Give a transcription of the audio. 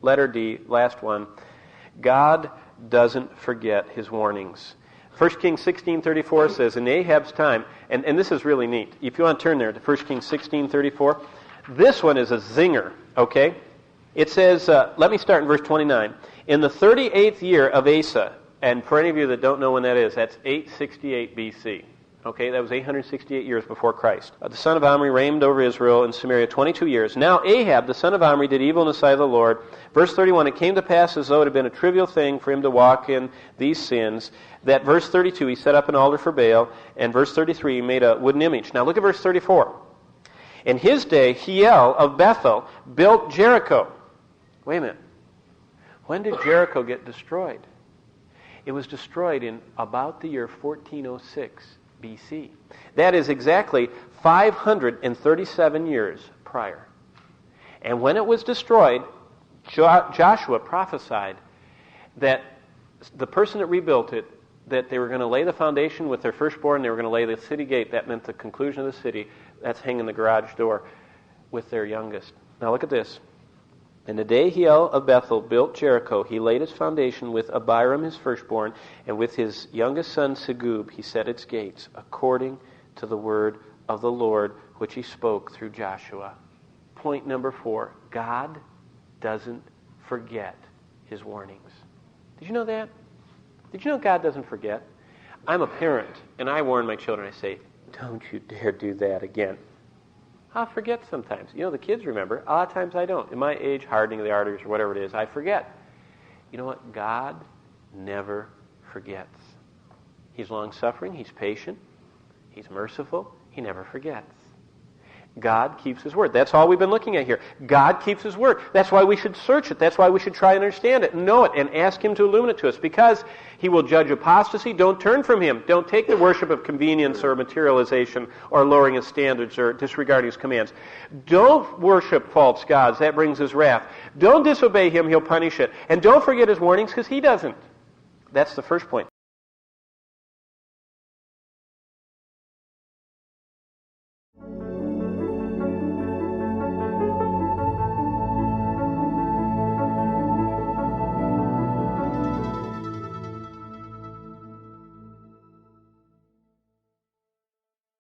letter D, last one. God doesn't forget his warnings. 1 Kings 16:34 says, in Ahab's time, and this is really neat. If you want to turn there to 1 Kings 16:34, this one is a zinger, okay? It says, let me start in verse 29. In the 38th year of Asa, and for any of you that don't know when that is, that's 868 BC. Okay, that was 868 years before Christ. The son of Omri reigned over Israel in Samaria 22 years. Now Ahab, the son of Omri, did evil in the sight of the Lord. Verse 31, it came to pass as though it had been a trivial thing for him to walk in these sins, that verse 32, he set up an altar for Baal, and verse 33, he made a wooden image. Now look at verse 34. In his day, Hiel of Bethel built Jericho. Wait a minute. When did Jericho get destroyed? It was destroyed in about the year 1406 BC. That is exactly 537 years prior. And when it was destroyed, Joshua prophesied that the person that rebuilt it, that they were going to lay the foundation with their firstborn, they were going to lay the city gate. That meant the conclusion of the city. That's hanging the garage door with their youngest. Now look at this. In the day Hiel of Bethel built Jericho, he laid its foundation with Abiram his firstborn, and with his youngest son Segub he set its gates, according to the word of the Lord, which he spoke through Joshua. Point number 4, God doesn't forget his warnings. Did you know that? Did you know God doesn't forget? I'm a parent, and I warn my children, I say, don't you dare do that again. I'll forget sometimes. You know, the kids remember. A lot of times I don't. In my age, hardening of the arteries or whatever it is, I forget. You know what? God never forgets. He's long-suffering. He's patient. He's merciful. He never forgets. God keeps his word. That's all we've been looking at here. God keeps his word. That's why we should search it. That's why we should try and understand it and know it and ask him to illuminate it to us, because he will judge apostasy. Don't turn from him. Don't take the worship of convenience or materialization or lowering his standards or disregarding his commands. Don't worship false gods. That brings his wrath. Don't disobey him. He'll punish it. And don't forget his warnings, because he doesn't. That's the first point.